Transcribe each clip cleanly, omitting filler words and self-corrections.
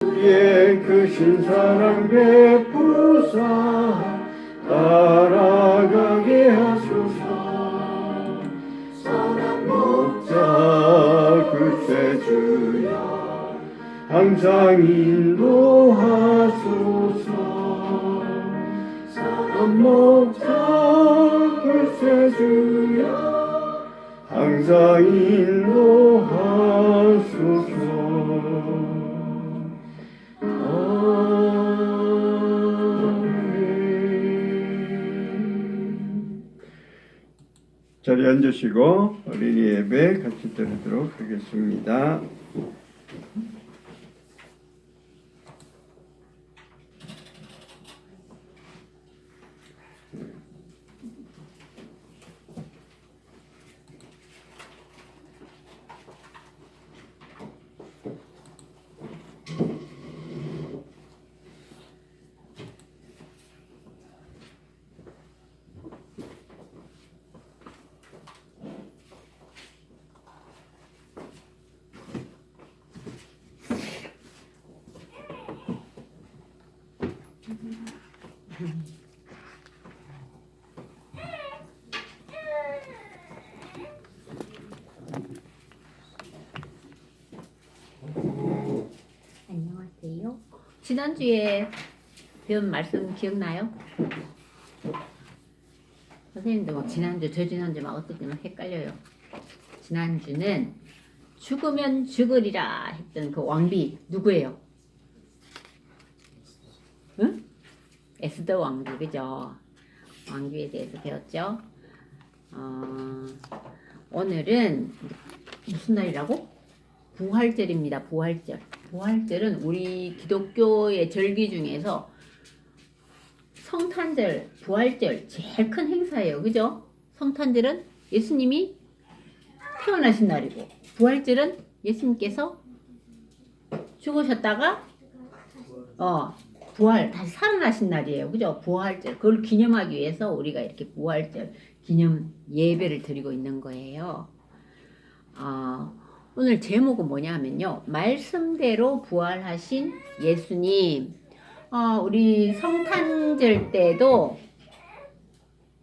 우리의 크신 사랑 베푸사 따라가게 하소서. 선한 목자 글쎄 주야 항상 인도하소서. 선한 목자 글쎄 주야 항상 인도하소서. 자리에 앉으시고 어린이 예배 같이 드리도록 하겠습니다. 안녕하세요. 지난주에 배운 말씀 기억나요? 선생님도 막 지난주, 저지난주 막 어떨 때막 헷갈려요. 지난주는 죽으면 죽으리라 했던 그 왕비 누구예요? 응? 에스더 왕비, 그죠? 왕비에 대해서 배웠죠? 오늘은 무슨 날이라고? 부활절입니다. 부활절. 부활절은 우리 기독교의 절기 중에서 성탄절, 부활절 제일 큰 행사예요. 그죠? 성탄절은 예수님이 태어나신 날이고, 부활절은 예수님께서 죽으셨다가 부활 다시 살아나신 날이에요. 그죠? 부활절. 그걸 기념하기 위해서 우리가 이렇게 부활절 기념 예배를 드리고 있는 거예요. 오늘 제목은 뭐냐 하면요, 말씀대로 부활하신 예수님. 우리 성탄절 때도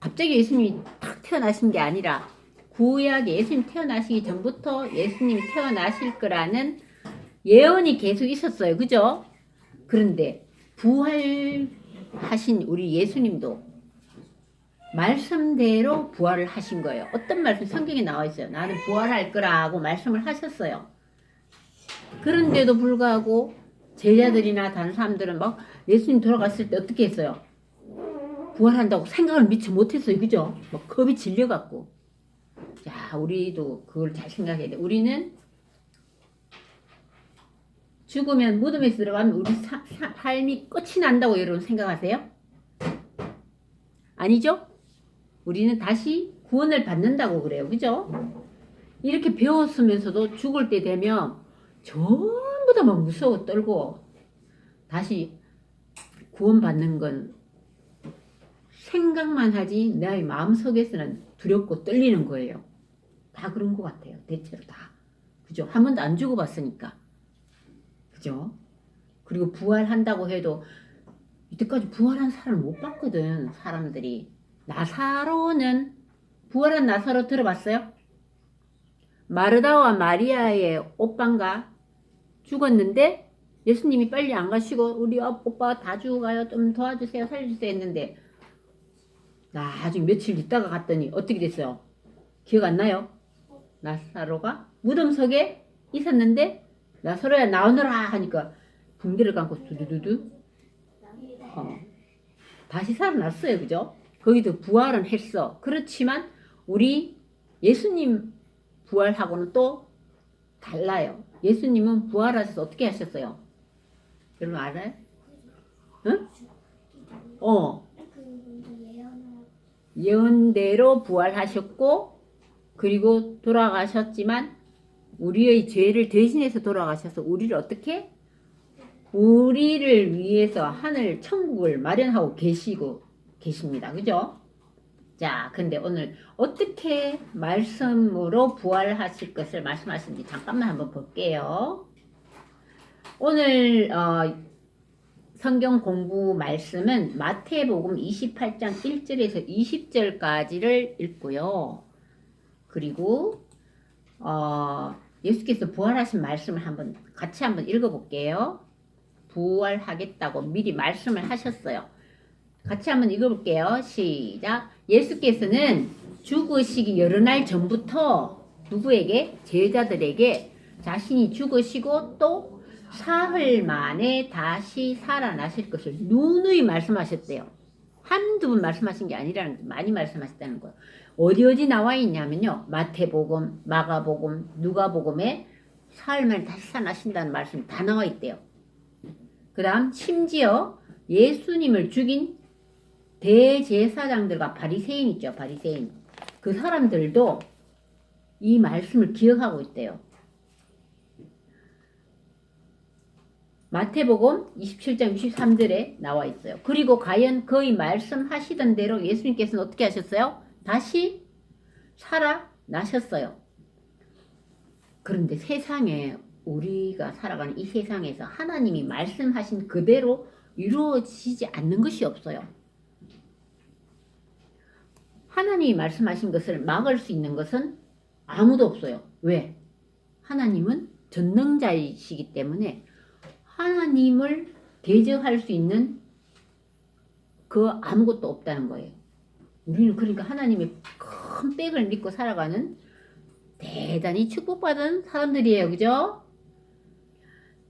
갑자기 예수님이 탁 태어나신 게 아니라 구약에 예수님 태어나시기 전부터 예수님이 태어나실 거라는 예언이 계속 있었어요. 그죠? 그런데 부활하신 우리 예수님도 말씀대로 부활을 하신 거예요. 어떤 말씀 성경에 나와 있어요. 나는 부활할 거라고 말씀을 하셨어요. 그런데도 불구하고 제자들이나 다른 사람들은 막 예수님 돌아갔을 때 어떻게 했어요? 부활한다고 생각을 미처 못했어요. 그죠? 막 겁이 질려갖고. 자, 우리도 그걸 잘 생각해야 돼. 우리는 죽으면 무덤에 들어가면 우리 삶이 끝이 난다고 여러분 생각하세요? 아니죠? 우리는 다시 구원을 받는다고 그래요. 그죠? 이렇게 배웠으면서도 죽을 때 되면 전부 다 막 무서워 떨고 다시 구원받는 건 생각만 하지 내 마음속에서는 두렵고 떨리는 거예요. 다 그런 것 같아요. 대체로 다. 그죠? 한 번도 안 죽어봤으니까. 그죠? 그리고 부활한다고 해도 이때까지 부활한 사람을 못 봤거든. 사람들이. 나사로는 부활한 나사로 들어봤어요? 마르다와 마리아의 오빠인가 죽었는데 예수님이 빨리 안 가시고 우리 오빠 다 죽어가요. 좀 도와주세요. 살려주세요 했는데 나중에 며칠 있다가 갔더니 어떻게 됐어요? 기억 안 나요? 나사로가 무덤 속에 있었는데 나사로야 나오너라 하니까 붕대를 감고 두두두두 다시 살아났어요. 그죠? 거기도 부활은 했어. 그렇지만 우리 예수님 부활하고는 또 달라요. 예수님은 부활하셔서 어떻게 하셨어요? 여러분 알아요? 응? 예언대로 부활하셨고 그리고 돌아가셨지만 우리의 죄를 대신해서 돌아가셔서 우리를 어떻게? 우리를 위해서 하늘 천국을 마련하고 계십니다. 그죠? 자, 근데 오늘 어떻게 말씀으로 부활하실 것을 말씀하시는지 잠깐만 한번 볼게요. 오늘 성경 공부 말씀은 마태복음 28장 1절에서 20절까지를 읽고요. 그리고 예수께서 부활하신 말씀을 같이 한번 읽어볼게요. 부활하겠다고 미리 말씀을 하셨어요. 같이 한번 읽어볼게요. 시작. 예수께서는 죽으시기 여러 날 전부터 누구에게? 제자들에게 자신이 죽으시고 또 사흘 만에 다시 살아나실 것을 누누이 말씀하셨대요. 한두 번 말씀하신 게 아니라는 거예요. 많이 말씀하셨다는 거예요. 어디 나와 있냐면요. 마태복음, 마가복음, 누가복음에 사흘 만에 다시 살아나신다는 말씀이 다 나와 있대요. 그 다음 심지어 예수님을 죽인 대제사장들과 바리새인 있죠. 바리새인. 그 사람들도 이 말씀을 기억하고 있대요. 마태복음 27장 63절에 나와 있어요. 그리고 과연 그의 말씀하시던 대로 예수님께서는 어떻게 하셨어요? 다시 살아나셨어요. 그런데 세상에 우리가 살아가는 이 세상에서 하나님이 말씀하신 그대로 이루어지지 않는 것이 없어요. 하나님이 말씀하신 것을 막을 수 있는 것은 아무도 없어요. 왜? 하나님은 전능자이시기 때문에 하나님을 대적할 수 있는 그 아무것도 없다는 거예요. 우리는 그러니까 하나님의 큰 백을 믿고 살아가는 대단히 축복받은 사람들이에요. 그죠?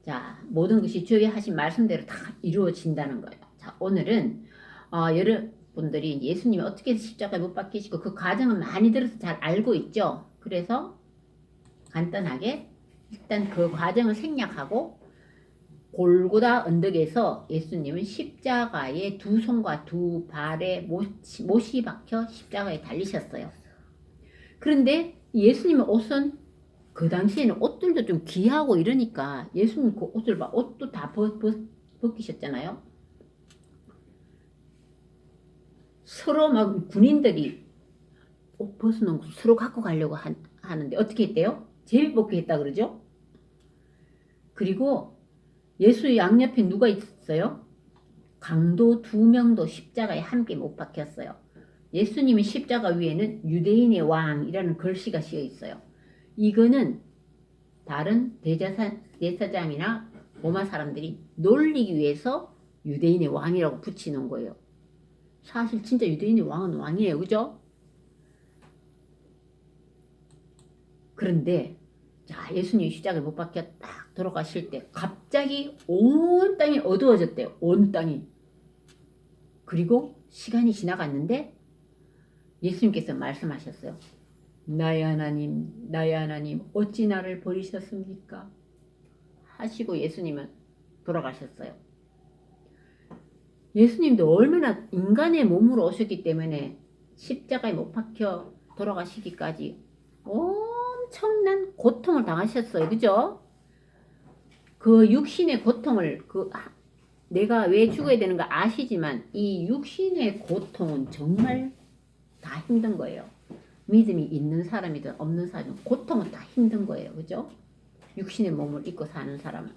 자, 모든 것이 주의 하신 말씀대로 다 이루어진다는 거예요. 자, 오늘은 여러분들이 예수님이 어떻게 십자가에 못 박히시고 그 과정은 많이 들어서 잘 알고 있죠. 그래서 간단하게 일단 그 과정을 생략하고 골고다 언덕에서 예수님은 십자가에 두 손과 두 발에 못이 박혀 십자가에 달리셨어요. 그런데 예수님의 옷은 그 당시에는 옷들도 좀 귀하고 이러니까 예수님 그 옷을 봐. 옷도 다 벗기셨잖아요. 서로 막 군인들이 옷 벗어놓은 거 서로 갖고 가려고 하는데 어떻게 했대요? 제비뽑기 했다 그러죠? 그리고 예수의 양옆에 누가 있었어요? 강도 2명도 십자가에 함께 못 박혔어요. 예수님의 십자가 위에는 유대인의 왕이라는 글씨가 씌어 있어요. 이거는 다른 대제사장이나 로마 사람들이 놀리기 위해서 유대인의 왕이라고 붙이는 거예요. 사실 진짜 유대인의 왕은 왕이에요. 그죠? 그런데 자, 예수님이 십자가에 못 박혀 딱 돌아가실 때 갑자기 온 땅이 어두워졌대요. 온 땅이. 그리고 시간이 지나갔는데 예수님께서 말씀하셨어요. 나의 하나님, 어찌 나를 버리셨습니까? 하시고 예수님은 돌아가셨어요. 예수님도 얼마나 인간의 몸으로 오셨기 때문에 십자가에 못 박혀 돌아가시기까지 엄청난 고통을 당하셨어요. 그죠? 그 육신의 고통을 내가 왜 죽어야 되는가 아시지만 이 육신의 고통은 정말 다 힘든 거예요. 믿음이 있는 사람이든 없는 사람이든 고통은 다 힘든 거예요. 그죠? 육신의 몸을 입고 사는 사람은.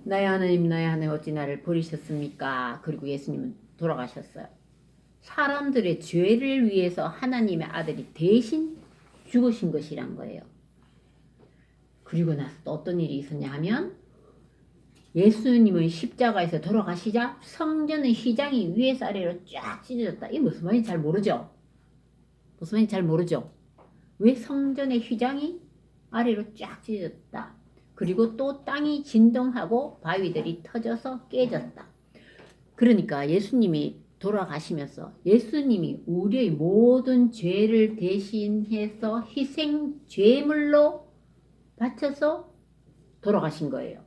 나의 하나님 어찌 나를 버리셨습니까? 그리고 예수님은 돌아가셨어요. 사람들의 죄를 위해서 하나님의 아들이 대신 죽으신 것이란 거예요. 그리고 나서 또 어떤 일이 있었냐 하면 예수님은 십자가에서 돌아가시자 성전의 휘장이 위에서 아래로 쫙 찢어졌다. 이게 무슨 말인지 잘 모르죠? 무슨 말인지 잘 모르죠? 왜 성전의 휘장이 아래로 쫙 찢어졌다. 그리고 또 땅이 진동하고 바위들이 터져서 깨졌다. 그러니까 예수님이 돌아가시면서 예수님이 우리의 모든 죄를 대신해서 희생 제물로 바쳐서 돌아가신 거예요.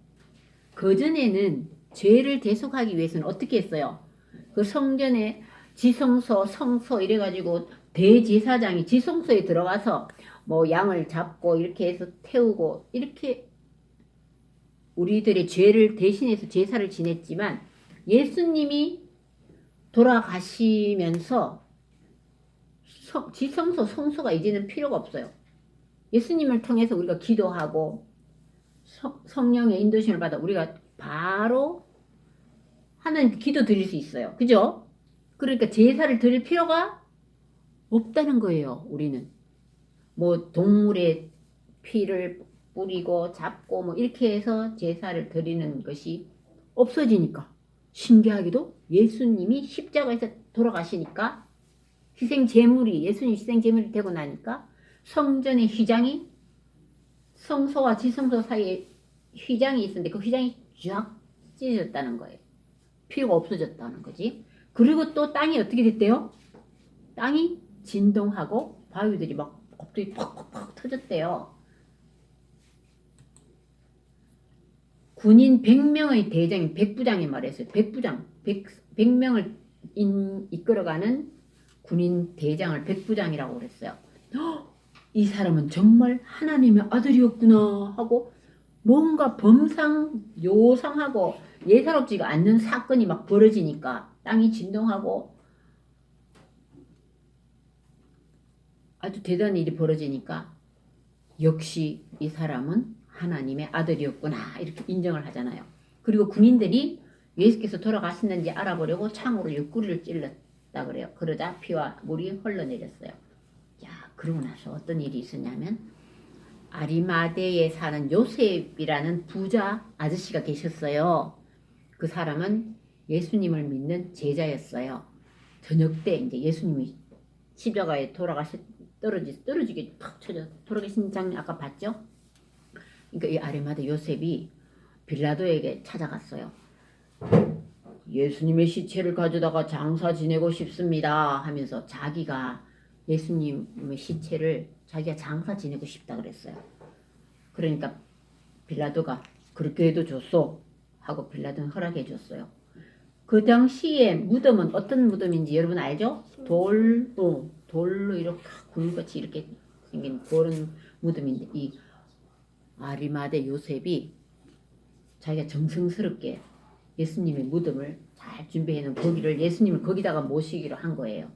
그전에는 죄를 대속하기 위해서는 어떻게 했어요? 그 성전에 지성소, 성소 이래가지고 대제사장이 지성소에 들어가서 뭐 양을 잡고 이렇게 해서 태우고 이렇게 우리들의 죄를 대신해서 제사를 지냈지만 예수님이 돌아가시면서 지성소, 성소가 이제는 필요가 없어요. 예수님을 통해서 우리가 기도하고 성령의 인도심을 받아 우리가 바로 하나님께 기도 드릴 수 있어요. 그죠? 그러니까 제사를 드릴 필요가 없다는 거예요. 우리는 뭐 동물의 피를 뿌리고 잡고 뭐 이렇게 해서 제사를 드리는 것이 없어지니까 신기하게도 예수님이 십자가에서 돌아가시니까 희생 제물이 예수님 희생 제물이 되고 나니까 성전의 휘장이 성소와 지성소 사이에 휘장이 있었는데 그 휘장이 쫙 찢어졌다는 거예요. 필요가 없어졌다는 거지. 그리고 또 땅이 어떻게 됐대요? 땅이 진동하고 바위들이 막 갑자기 팍팍팍 터졌대요. 군인 100명의 대장인 백부장이 말했어요. 백부장, 100명을 이끌어가는 군인 대장을 백부장이라고 그랬어요. 이 사람은 정말 하나님의 아들이었구나 하고 뭔가 요상하고 예사롭지가 않는 사건이 막 벌어지니까 땅이 진동하고 아주 대단한 일이 벌어지니까 역시 이 사람은 하나님의 아들이었구나 이렇게 인정을 하잖아요. 그리고 군인들이 예수께서 돌아가셨는지 알아보려고 창으로 옆구리를 찔렀다 그래요. 그러자 피와 물이 흘러내렸어요. 야, 그러고 나서 어떤 일이 있었냐면 아리마대에 사는 요셉이라는 부자 아저씨가 계셨어요. 그 사람은 예수님을 믿는 제자였어요. 저녁 때 이제 예수님이 십자가에 떨어지게 탁 쳐져 돌아가신 장면 아까 봤죠? 그러니까 이 아리마대 요셉이 빌라도에게 찾아갔어요. 예수님의 시체를 가져다가 장사 지내고 싶습니다 하면서 자기가 예수님의 시체를 자기가 장사 지내고 싶다 그랬어요. 그러니까 빌라도가 그렇게 해도 좋소 하고 빌라도는 허락해 줬어요. 그 당시에 무덤은 어떤 무덤인지 여러분 알죠? 돌로 이렇게 굴같이 이렇게 생긴 그런 무덤인데 이 아리마대 요셉이 자기가 정성스럽게 예수님의 무덤을 잘 준비해놓은 거기를 예수님을 거기다가 모시기로 한 거예요.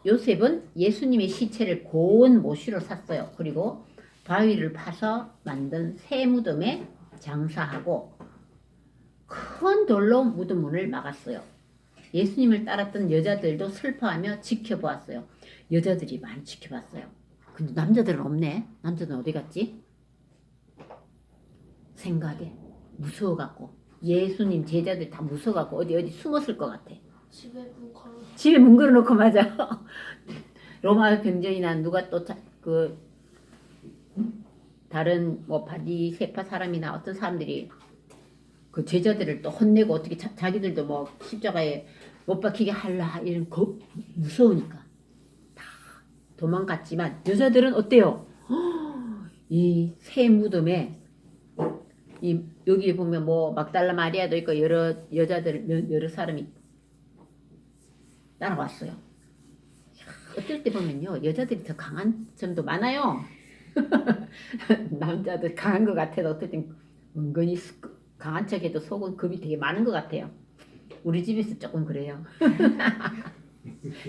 요셉은 예수님의 시체를 고운 모시로 샀어요. 그리고 바위를 파서 만든 새 무덤에 장사하고 큰 돌로 무덤 문을 막았어요. 예수님을 따랐던 여자들도 슬퍼하며 지켜보았어요. 여자들이 많이 지켜봤어요. 근데 남자들은 없네. 남자들은 어디 갔지? 생각에 무서워갖고 예수님 제자들 다 무서워갖고 어디 숨었을 것 같아. 집에 문 걸어놓고 맞아. 로마 병정이나 누가 또 다른 뭐 바리새파 사람이나 어떤 사람들이 그 제자들을 또 혼내고 어떻게 자기들도 뭐 십자가에 못 박히게 할라 이런 무서우니까 다 도망갔지만 여자들은 어때요? 이 새 무덤에 여기 보면 뭐 막달라 마리아도 있고 여러 여자들 여러 사람이 따라왔어요. 어떨 때 보면요 여자들이 더 강한 점도 많아요. 남자들 강한 것 같아도 어떨 땐 은근히 강한 척해도 속은 겁이 되게 많은 것 같아요. 우리 집에서 조금 그래요.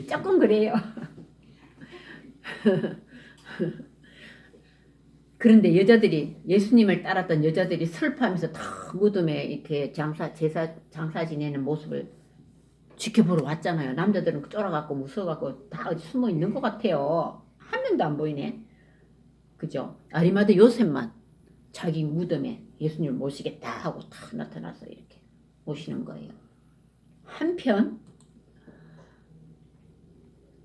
조금 그래요. 그런데 예수님을 따랐던 여자들이 슬퍼하면서 다 무덤에 이렇게 장사 지내는 모습을 지켜보러 왔잖아요. 남자들은 쫄아갖고 무서워갖고 다 어디 숨어 있는 것 같아요. 한 명도 안 보이네. 그죠? 아리마대 요셉만 자기 무덤에 예수님을 모시겠다 하고 다 나타나서 이렇게 모시는 거예요. 한편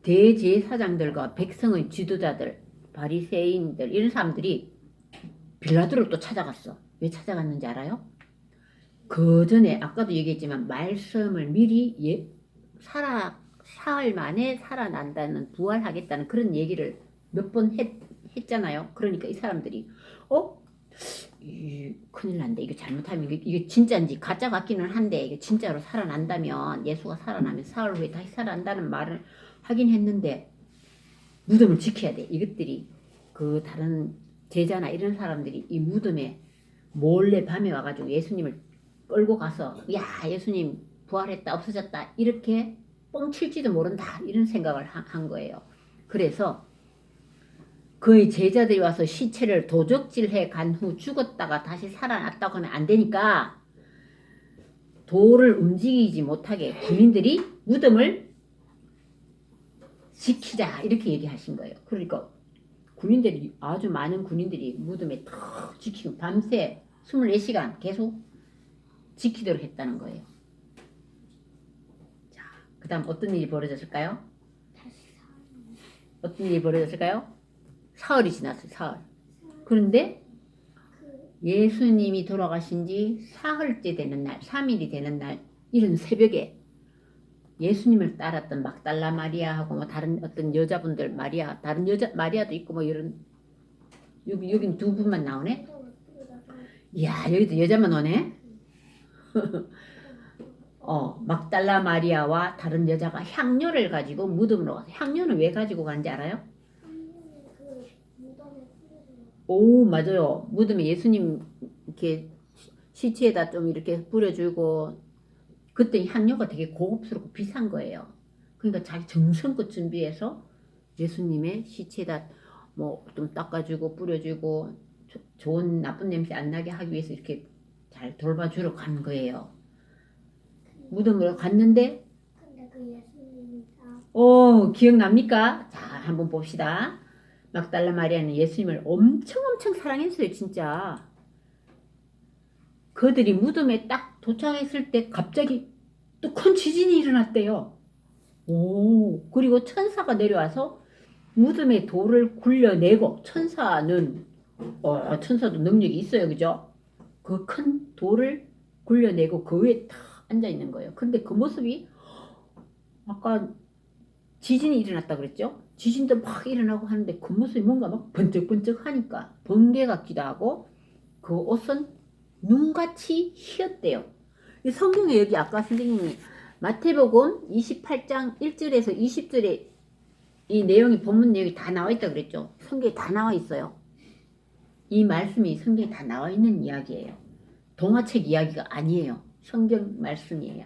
대제사장들과 백성의 지도자들, 바리새인들 이런 사람들이 빌라도를 또 찾아갔어. 왜 찾아갔는지 알아요? 그 전에 아까도 얘기했지만 말씀을 미리 사흘 만에 살아난다는 부활하겠다는 그런 얘기를 몇 번 했잖아요. 그러니까 이 사람들이 큰일 난데 이거 잘못하면 이게 진짜인지 가짜 같기는 한데 이게 진짜로 살아난다면 예수가 살아나면 사흘 후에 다시 살아난다는 말을 하긴 했는데 무덤을 지켜야 돼. 이것들이 그 다른 제자나 이런 사람들이 이 무덤에 몰래 밤에 와가지고 예수님을 끌고 가서 야 예수님 부활했다 없어졌다 이렇게 뻥칠지도 모른다 이런 생각을 한 거예요. 그래서 그의 제자들이 와서 시체를 도적질해 간 후 죽었다가 다시 살아났다고 하면 안 되니까 돌을 움직이지 못하게 군인들이 무덤을 지키자 이렇게 얘기하신 거예요. 그러니까 군인들이 아주 많은 군인들이 무덤에 탁 지키고 밤새 24시간 계속 지키도록 했다는 거예요. 자, 그 다음 어떤 일이 벌어졌을까요? 어떤 일이 벌어졌을까요? 사흘이 지났어요. 사흘. 그런데 예수님이 돌아가신 지 사흘째 되는 날, 3일이 되는 날 이른 새벽에 예수님을 따랐던 막달라 마리아하고 뭐 다른 어떤 여자분들 마리아, 다른 여자 마리아도 있고 뭐 이런 여긴 두 분만 나오네. 이야 여기도 여자만 오네. 막달라 마리아와 다른 여자가 향료를 가지고 무덤으로 가서 향료는 왜 가지고 가는지 알아요? 오 맞아요. 무덤에 예수님 이렇게 시체에다 좀 이렇게 뿌려주고 그때 향료가 되게 고급스럽고 비싼 거예요. 그러니까 자기 정성껏 준비해서 예수님의 시체에다 뭐 좀 닦아주고 뿌려주고 좋은 나쁜 냄새 안 나게 하기 위해서 이렇게 잘 돌봐주러 간 거예요. 무덤으로 갔는데 근데 그 예수님이 다 기억납니까? 자 한번 봅시다. 막달라 마리아는 예수님을 엄청 사랑했어요. 진짜. 그들이 무덤에 딱 도착했을 때 갑자기 또 큰 지진이 일어났대요. 오, 그리고 천사가 내려와서 무덤에 돌을 굴려내고 천사는 천사도 능력이 있어요. 그죠? 그 큰 돌을 굴려내고 그 위에 탁 앉아 있는 거예요. 근데 그 모습이 아까 지진이 일어났다 그랬죠? 지진도 막 일어나고 하는데 그 모습이 뭔가 막 번쩍번쩍 하니까 번개 같기도 하고 그 옷은 눈같이 희었대요. 성경에 여기 아까 선생님이 마태복음 28장 1절에서 20절에 이 내용이 본문 내용이 다 나와 있다 그랬죠. 성경에 다 나와 있어요. 이 말씀이 성경에 다 나와 있는 이야기예요. 동화책 이야기가 아니에요. 성경 말씀이에요.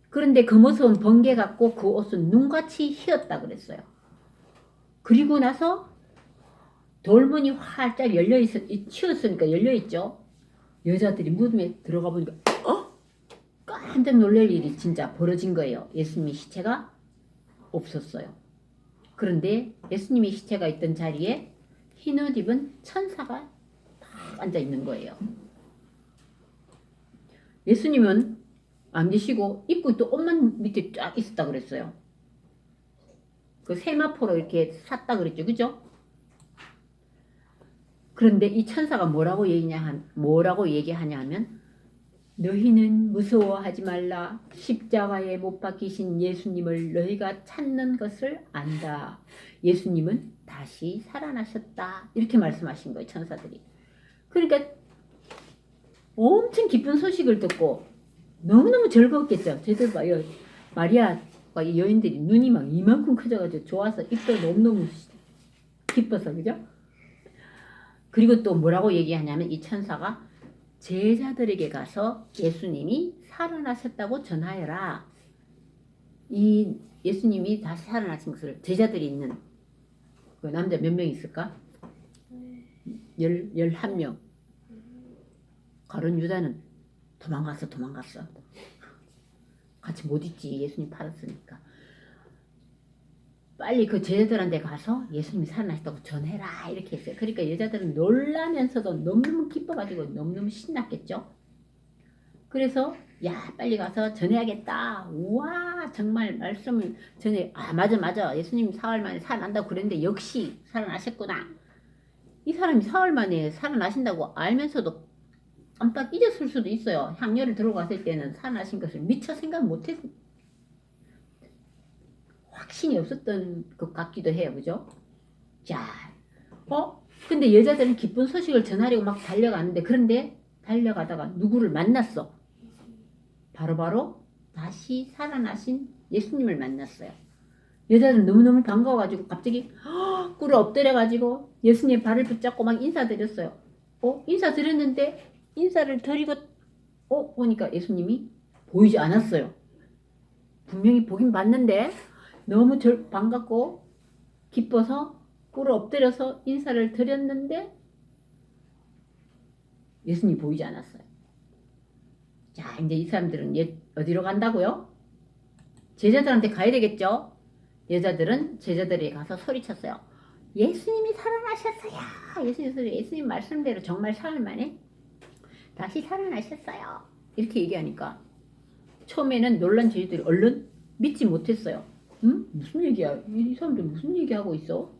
그런데 그 모습은 번개 같고 그 옷은 눈같이 희었다 그랬어요. 그리고 나서 돌문이 활짝 치웠으니까 열려있죠. 여자들이 무덤에 들어가 보니까 깜짝 놀랄 일이 진짜 벌어진 거예요. 예수님의 시체가 없었어요. 그런데 예수님의 시체가 있던 자리에 흰 옷 입은 천사가 딱 앉아 있는 거예요. 예수님은 안 계시고 입고 또 옷만 밑에 쫙 있었다 그랬어요. 그 세마포로 이렇게 샀다 그랬죠. 그죠? 그런데 이 천사가 뭐라고 얘기하냐 하면 너희는 무서워하지 말라. 십자가에 못 박히신 예수님을 너희가 찾는 것을 안다. 예수님은 다시 살아나셨다. 이렇게 말씀하신 거예요. 천사들이. 그러니까 엄청 기쁜 소식을 듣고 너무너무 즐거웠겠죠. 저희들 봐요. 마리아와 이 여인들이 눈이 막 이만큼 커져가지고 좋아서 입도 너무너무 기뻐서 그죠? 그리고 또 뭐라고 얘기하냐면 이 천사가 제자들에게 가서 예수님이 살아나셨다고 전하여라. 이 예수님이 다시 살아나신 것을 제자들이 있는 그 남자 몇 명 있을까? 11명. 가룟 유다는 도망갔어. 같이 못 있지. 예수님 팔았으니까. 빨리 그 제자들한테 가서 예수님이 살아나셨다고 전해라 이렇게 했어요. 그러니까 여자들은 놀라면서도 너무너무 기뻐가지고 너무너무 신났겠죠. 그래서 야 빨리 가서 전해야겠다. 우와 정말 말씀을 전해. 맞아 예수님이 사흘 만에 살아난다고 그랬는데 역시 살아나셨구나. 이 사람이 사흘 만에 살아나신다고 알면서도 깜빡 잊었을 수도 있어요. 향료를 들고 갔을 때는 살아나신 것을 미처 생각 못했 확신이 없었던 것 같기도 해요. 그죠? 자, 근데 여자들은 기쁜 소식을 전하려고 막 달려가는데 그런데 달려가다가 누구를 만났어? 바로 다시 살아나신 예수님을 만났어요. 여자들은 너무너무 반가워가지고 갑자기 꿇어 엎드려가지고 예수님의 발을 붙잡고 막 인사드렸어요. 인사드렸는데 인사를 드리고 보니까 예수님이 보이지 않았어요. 분명히 보긴 봤는데 너무 반갑고 기뻐서 꿇어 엎드려서 인사를 드렸는데 예수님이 보이지 않았어요. 자, 이제 이 사람들은 어디로 간다고요? 제자들한테 가야 되겠죠? 여자들은 제자들이 가서 소리쳤어요. 예수님이 살아나셨어요. 예수님 말씀대로 정말 사흘 만에 다시 살아나셨어요. 이렇게 얘기하니까 처음에는 놀란 제자들이 얼른 믿지 못했어요. 응? 무슨 얘기야? 이 사람들 무슨 얘기하고 있어?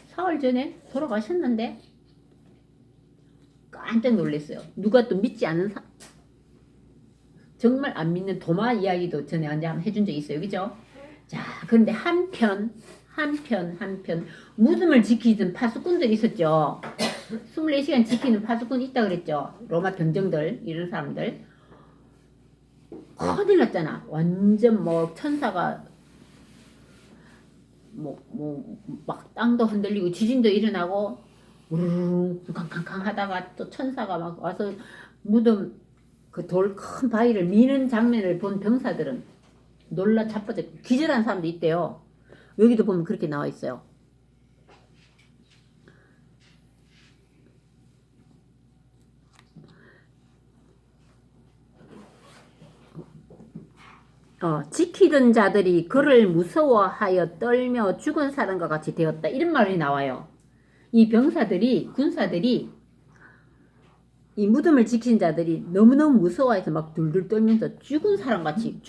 사흘 전에 돌아가셨는데 깜짝 놀랐어요. 누가 또 믿지 않는 정말 안 믿는 도마 이야기도 전에 한번 해준 적 있어요. 그죠? 자, 그런데 한편 무덤을 지키던 파수꾼들이 있었죠. 24시간 지키는 파수꾼 있다 그랬죠. 로마 병정들 이런 사람들 큰일 났잖아. 완전 뭐 천사가 막 땅도 흔들리고 지진도 일어나고 우르르 캉캉캉 하다가 또 천사가 막 와서 무덤 그 돌 큰 바위를 미는 장면을 본 병사들은 놀라 자빠져 기절한 사람도 있대요. 여기도 보면 그렇게 나와 있어요. 지키던 자들이 그를 무서워하여 떨며 죽은 사람과 같이 되었다. 이런 말이 나와요. 이 병사들이 군사들이 이 무덤을 지킨 자들이 너무너무 무서워해서 막 둘둘 떨면서 죽은 사람같이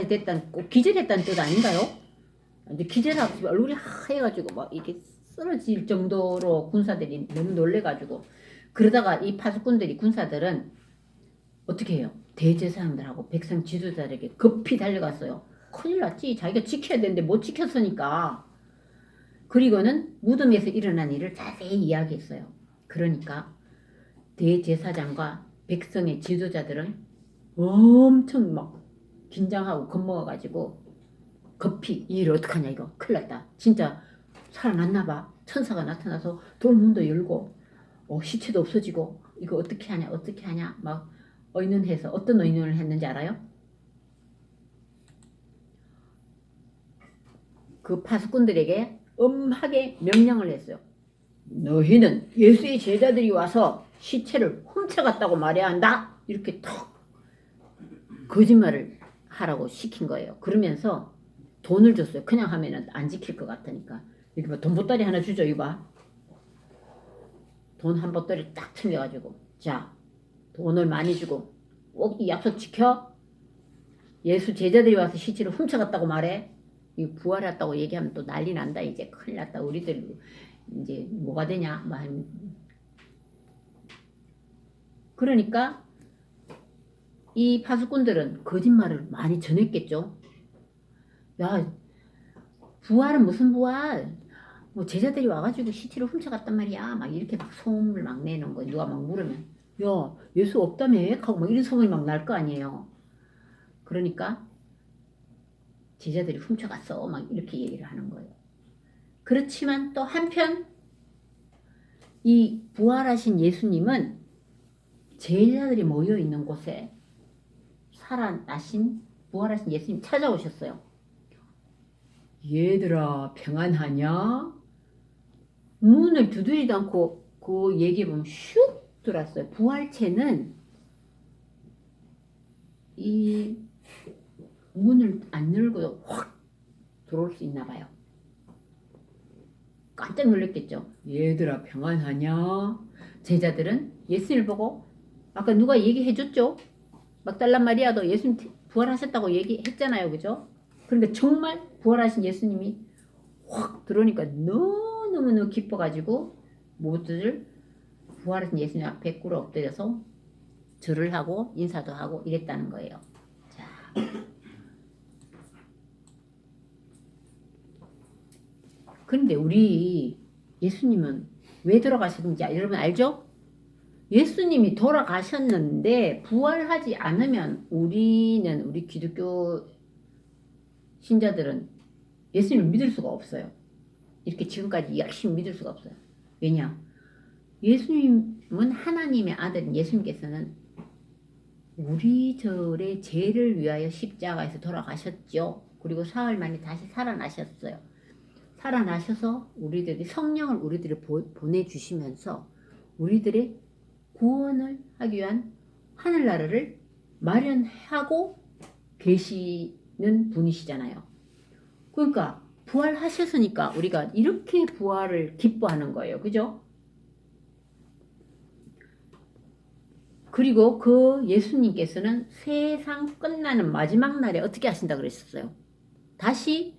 됐다는 꼭 기절했다는 뜻 아닌가요? 이제 기절하고 얼굴이 하얘가지고 막 이렇게 쓰러질 정도로 군사들이 너무 놀래가지고 그러다가 이 파수꾼들이 군사들은 어떻게 해요? 대제사장들하고 백성 지도자들에게 급히 달려갔어요. 큰일 났지. 자기가 지켜야 되는데 못 지켰으니까. 그리고는 무덤에서 일어난 일을 자세히 이야기했어요. 그러니까 대제사장과 백성의 지도자들은 엄청 막 긴장하고 겁먹어가지고 급히 이 일 어떡하냐 이거 큰일 났다. 진짜 살아났나봐. 천사가 나타나서 돌문도 열고 시체도 없어지고 이거 어떻게 하냐 막 의논해서 어떤 의논을 했는지 알아요? 그 파수꾼들에게 엄하게 명령을 했어요. 너희는 예수의 제자들이 와서 시체를 훔쳐갔다고 말해야 한다. 이렇게 턱 거짓말을 하라고 시킨 거예요. 그러면서 돈을 줬어요. 그냥 하면은 안 지킬 것 같으니까. 이렇게 봐, 돈 보따리 하나 주죠. 이봐. 돈 한 보따리 딱 챙겨가지고 자 돈을 많이 주고 꼭 이 약속 지켜. 예수 제자들이 와서 시체를 훔쳐갔다고 말해. 이 부활했다고 얘기하면 또 난리 난다. 이제 큰일 났다. 우리들 이제 뭐가 되냐. 그러니까 이 파수꾼들은 거짓말을 많이 전했겠죠. 야, 부활은 무슨 부활? 뭐 제자들이 와가지고 시체를 훔쳐갔단 말이야. 막 이렇게 막 소문을 막 내는 거예요. 누가 막 물으면 야 예수 없다며? 하고 막 이런 소문이 막 날 거 아니에요. 그러니까 제자들이 훔쳐갔어. 막 이렇게 얘기를 하는 거예요. 그렇지만 또 한편 이 부활하신 예수님은 제자들이 모여 있는 곳에 부활하신 예수님 찾아오셨어요. 얘들아 평안하냐? 문을 두드리도 않고 그 얘기해보면 슉 들어왔어요. 부활체는 이 문을 안 열고 확 들어올 수 있나 봐요. 깜짝 놀랐겠죠. 얘들아 평안하냐? 제자들은 예수님을 보고 아까 누가 얘기해줬죠? 막달란 마리아도 예수님 부활하셨다고 얘기했잖아요. 그죠? 그러니까 정말 부활하신 예수님이 확 들어오니까 너무너무 기뻐가지고 모두들 부활하신 예수님 앞에 꿇어 엎드려서 절을 하고 인사도 하고 이랬다는 거예요. 자, 그런데 우리 예수님은 왜 돌아가셨는지 여러분 알죠? 예수님이 돌아가셨는데 부활하지 않으면 우리 기독교 신자들은 예수님을 믿을 수가 없어요. 이렇게 지금까지 열심히 믿을 수가 없어요. 왜냐? 예수님은 하나님의 아들인 예수님께서는 우리들의 죄를 위하여 십자가에서 돌아가셨죠. 그리고 사흘 만에 다시 살아나셨어요. 살아나셔서 우리들이 성령을 우리들이 보내주시면서 우리들의 구원을 하기 위한 하늘나라를 마련하고 계시는 분이시잖아요. 그러니까 부활하셨으니까 우리가 이렇게 부활을 기뻐하는 거예요. 그죠? 그리고 그 예수님께서는 세상 끝나는 마지막 날에 어떻게 하신다 그랬었어요? 다시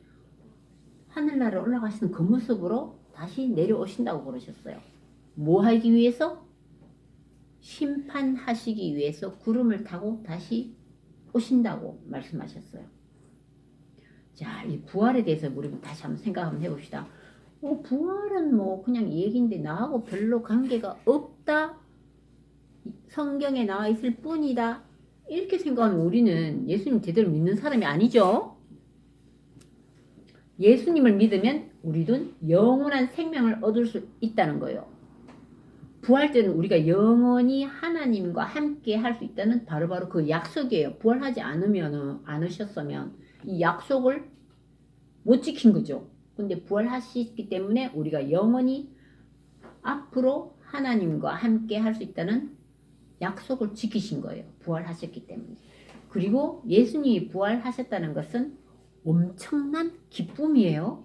하늘나라에 올라가시는 그 모습으로 다시 내려오신다고 그러셨어요. 뭐 하기 위해서? 심판하시기 위해서 구름을 타고 다시 오신다고 말씀하셨어요. 자, 이 부활에 대해서 우리 다시 한번 생각 한번 해봅시다. 부활은 뭐 그냥 얘기인데 나하고 별로 관계가 없다. 성경에 나와 있을 뿐이다. 이렇게 생각하면 우리는 예수님 제대로 믿는 사람이 아니죠. 예수님을 믿으면 우리도 영원한 생명을 얻을 수 있다는 거예요. 부활 때는 우리가 영원히 하나님과 함께 할 수 있다는 바로 그 약속이에요. 부활하지 않으셨으면 이 약속을 못 지킨 거죠. 근데 부활하시기 때문에 우리가 영원히 앞으로 하나님과 함께 할 수 있다는 약속을 지키신 거예요. 부활하셨기 때문에. 그리고 예수님이 부활하셨다는 것은 엄청난 기쁨이에요.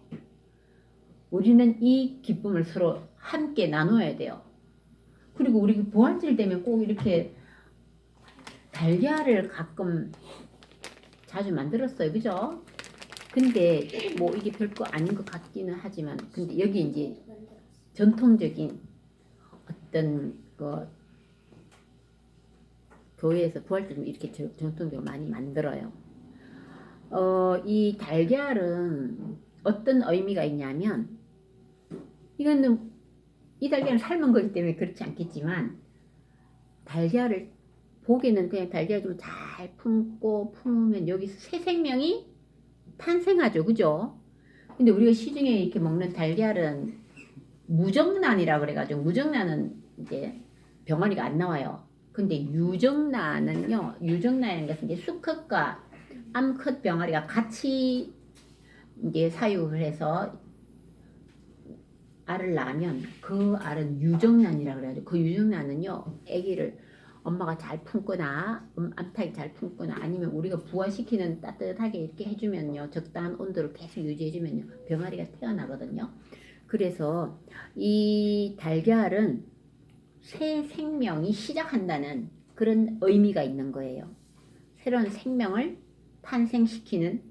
우리는 이 기쁨을 서로 함께 나눠야 돼요. 그리고 우리 부활절 되면 꼭 이렇게 달걀을 가끔 자주 만들었어요. 그죠? 근데 뭐 이게 별거 아닌 것 같기는 하지만 근데 여기 이제 전통적인 어떤 그 교회에서 부활절 이렇게 전통적으로 많이 만들어요. 이 달걀은 어떤 의미가 있냐면 이거는 이 달걀은 삶은 거기 때문에 그렇지 않겠지만 달걀을 보기에는 그냥 달걀 좀 잘 품으면 여기서 새 생명이 탄생하죠. 그죠? 근데 우리가 시중에 이렇게 먹는 달걀은 무정란이라 그래가지고 무정란은 이제 병아리가 안 나와요. 근데 유정란은요, 유정란이라는 것은 이제 수컷과 암컷 병아리가 같이 이제 사육을 해서 알을 낳으면 그 알은 유정란이라 그래가지고 그 유정란은요, 아기를 엄마가 잘 품거나 암탉이 잘 품거나 아니면 우리가 부화시키는 따뜻하게 이렇게 해주면요, 적당한 온도를 계속 유지해주면요, 병아리가 태어나거든요. 그래서 이 달걀은 새 생명이 시작한다는 그런 의미가 있는 거예요. 새로운 생명을 탄생시키는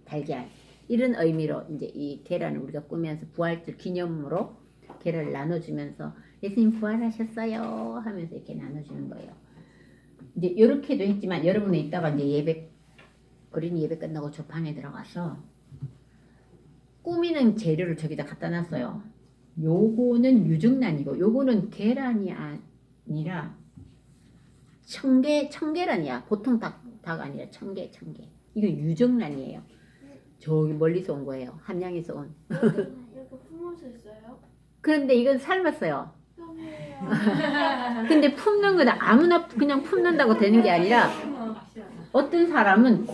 달걀, 이런 의미로 이제 이 계란을 우리가 꾸면서 부활절 기념으로 계란을 나눠주면서 예수님 부활하셨어요 하면서 이렇게 나눠주는 거예요. 이제 이렇게도 했지만 여러분은 이따가 이제 어린이 예배 끝나고 조판에 들어가서 꾸미는 재료를 저기다 갖다 놨어요. 요거는 유정란이고 요거는 계란이 아니라 청계란이야. 보통 닭 아니라 청계. 이거 유정란이에요. 저기 멀리서 온 거예요. 함양에서 온. 이렇게 품어서 있어요? 그런데 이건 삶았어요. 너무해요. 근데 품는 건 아무나 그냥 품는다고 되는 게 아니라 어떤 사람은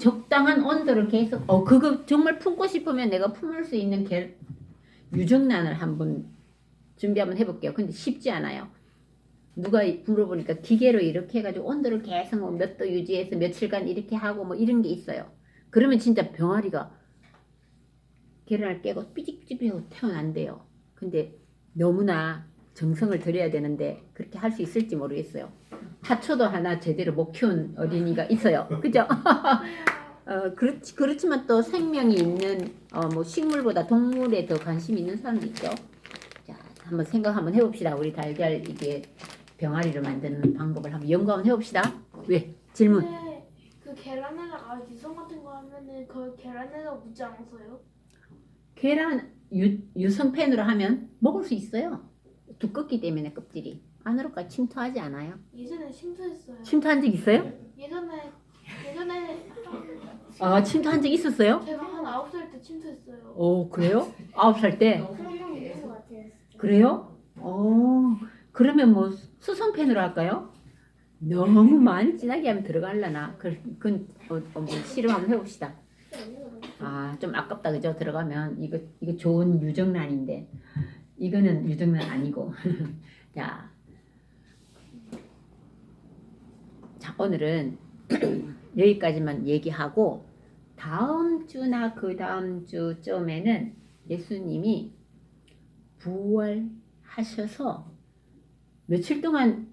적당한 온도를 계속 그거 정말 품고 싶으면 내가 품을 수 있는 유정란을 한번 준비 한번 해볼게요. 근데 쉽지 않아요. 누가 물어보니까 기계로 이렇게 해가지고 온도를 계속 몇 도 유지해서 며칠간 이렇게 하고 뭐 이런 게 있어요. 그러면 진짜 병아리가 계란을 깨고 삐직삐직하고 태어난대요. 근데 너무나 정성을 들여야 되는데 그렇게 할 수 있을지 모르겠어요. 하초도 하나 제대로 못 키운 어린이가 있어요. 그죠? 그렇지만 또 생명이 있는 뭐 식물보다 동물에 더 관심이 있는 사람도 있죠. 자, 한번 생각 한번 해봅시다. 우리 달걀 이게 병아리를 만드는 방법을 한번 연구 한번 해봅시다. 왜? 질문. 근데 그 계란에다가 유성 같은 거 하면은 그 계란에다 묻지 않았어요? 계란 유성팬으로 하면 먹을 수 있어요. 두껍기 때문에 껍질이 안으로까지 침투하지 않아요. 예전에 침투했어요. 침투한 적 있어요? 예전에 침투한 적 있었어요? 제가 한 9살 때 침투했어요. 오, 그래요? 9살 때? 그런 적 있는 것 같아요. 그래요? 그러면 뭐 수성팬으로 할까요? 너무 많이 진하게 하면 들어갈라나? 그건 뭐 실험 한번 해봅시다. 아, 좀 아깝다 그죠? 들어가면 이거 좋은 유정란인데 이거는 유정란 아니고. 자, 자 오늘은 여기까지만 얘기하고 다음 주나 그 다음 주쯤에는 예수님이 부활하셔서 며칠 동안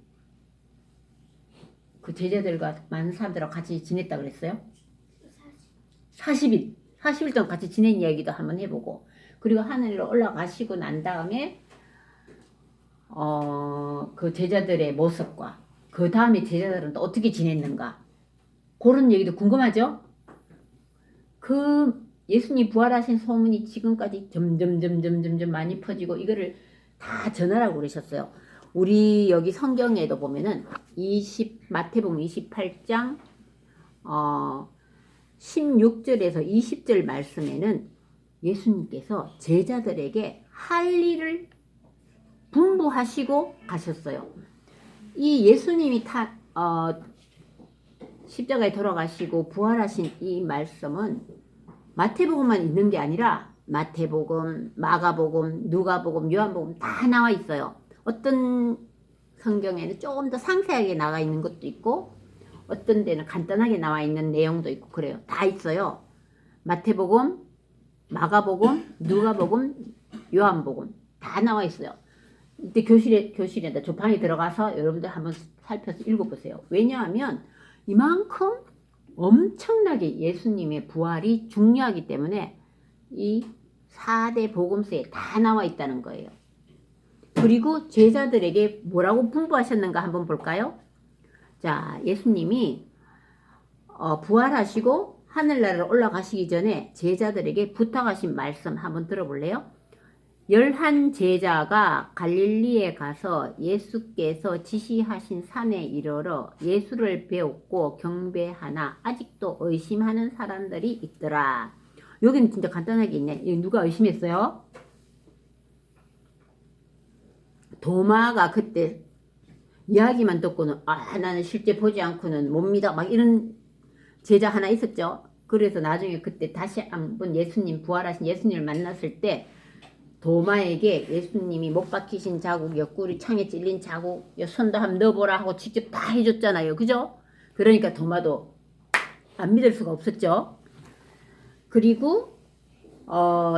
그 제자들과 많은 사람들하고 같이 지냈다 그랬어요? 40일. 40일 동안 같이 지낸 이야기도 한번 해보고, 그리고 하늘로 올라가시고 난 다음에 그 제자들의 모습과 그 다음에 제자들은 또 어떻게 지냈는가, 그런 얘기도 궁금하죠? 그 예수님 부활하신 소문이 지금까지 점점 많이 퍼지고 이거를 다 전하라고 그러셨어요. 우리 여기 성경에도 보면은 마태복음 28장 16절에서 20절 말씀에는 예수님께서 제자들에게 할 일을 분부하시고 가셨어요. 이 예수님이 십자가에 돌아가시고 부활하신 이 말씀은 마태복음만 있는 게 아니라 마태복음, 마가복음, 누가복음, 요한복음 다 나와 있어요. 어떤 성경에는 조금 더 상세하게 나와 있는 것도 있고 어떤 데는 간단하게 나와 있는 내용도 있고 그래요. 다 있어요. 마태복음, 마가복음, 누가복음, 요한복음 다 나와 있어요. 이때 교실에다 조방에 들어가서 여러분들 한번 살펴서 읽어보세요. 왜냐하면 이만큼 엄청나게 예수님의 부활이 중요하기 때문에 이 4대 복음서에 다 나와 있다는 거예요. 그리고 제자들에게 뭐라고 분부하셨는가 한번 볼까요? 자, 예수님이 부활하시고 하늘나라로 올라가시기 전에 제자들에게 부탁하신 말씀 한번 들어볼래요? 11 제자가 갈릴리에 가서 예수께서 지시하신 산에 이르러 예수를 배웠고 경배하나 아직도 의심하는 사람들이 있더라. 여기는 진짜 간단하게 있네. 누가 의심했어요? 도마가 그때 이야기만 듣고는 나는 실제 보지 않고는 못 믿어 막 이런 제자 하나 있었죠. 그래서 나중에 그때 다시 한번 예수님 부활하신 예수님을 만났을 때 도마에게 예수님이 못 박히신 자국, 옆구리 창에 찔린 자국, 손도 한번 넣어보라 하고 직접 다 해줬잖아요. 그죠? 그러니까 도마도 안 믿을 수가 없었죠. 그리고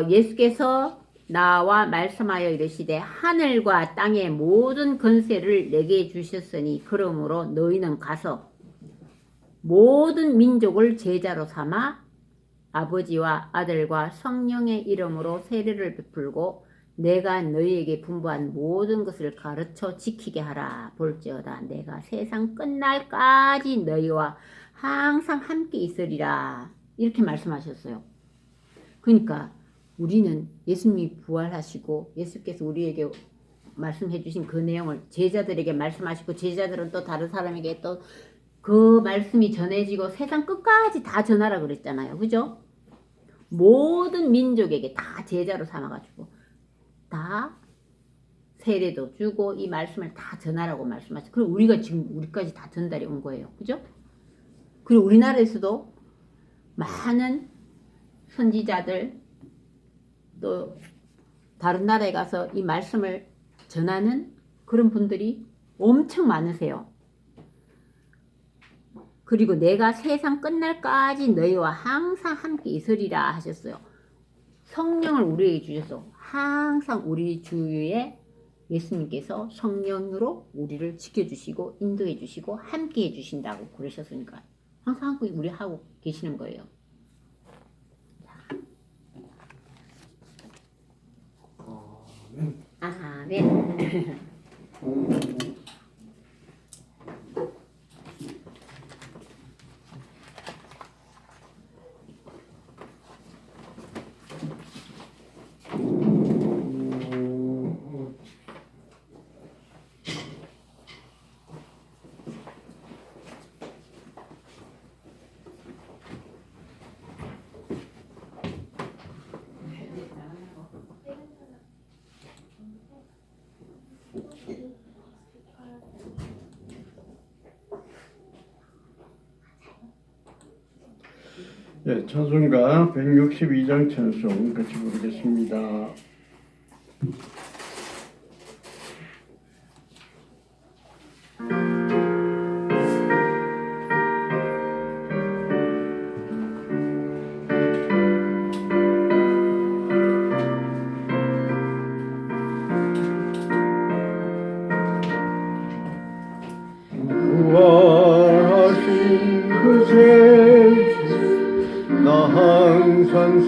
예수께서 나와 말씀하여 이르시되 하늘과 땅의 모든 권세를 내게 주셨으니 그러므로 너희는 가서 모든 민족을 제자로 삼아 아버지와 아들과 성령의 이름으로 세례를 베풀고 내가 너희에게 분부한 모든 것을 가르쳐 지키게 하라. 볼지어다 내가 세상 끝날까지 너희와 항상 함께 있으리라. 이렇게 말씀하셨어요. 그러니까 우리는 예수님이 부활하시고 예수께서 우리에게 말씀해 주신 그 내용을 제자들에게 말씀하시고 제자들은 또 다른 사람에게 또 그 말씀이 전해지고 세상 끝까지 다 전하라 그랬잖아요. 그죠? 모든 민족에게 다 제자로 삼아가지고 다 세례도 주고 이 말씀을 다 전하라고 말씀하셨어요. 그리고 우리가 지금 우리까지 다 전달이 온 거예요. 그죠? 그리고 우리나라에서도 많은 선지자들 또 다른 나라에 가서 이 말씀을 전하는 그런 분들이 엄청 많으세요. 그리고 내가 세상 끝날까지 너희와 항상 함께 있으리라 하셨어요. 성령을 우리에게 주셔서 항상 우리 주위에 예수님께서 성령으로 우리를 지켜주시고 인도해 주시고 함께 해주신다고 그러셨으니까 항상 함께 우리 하고 계시는 거예요. 아멘. 네, 찬송가 162장 찬송 같이 부르겠습니다. 부활하신 그 새 나 항상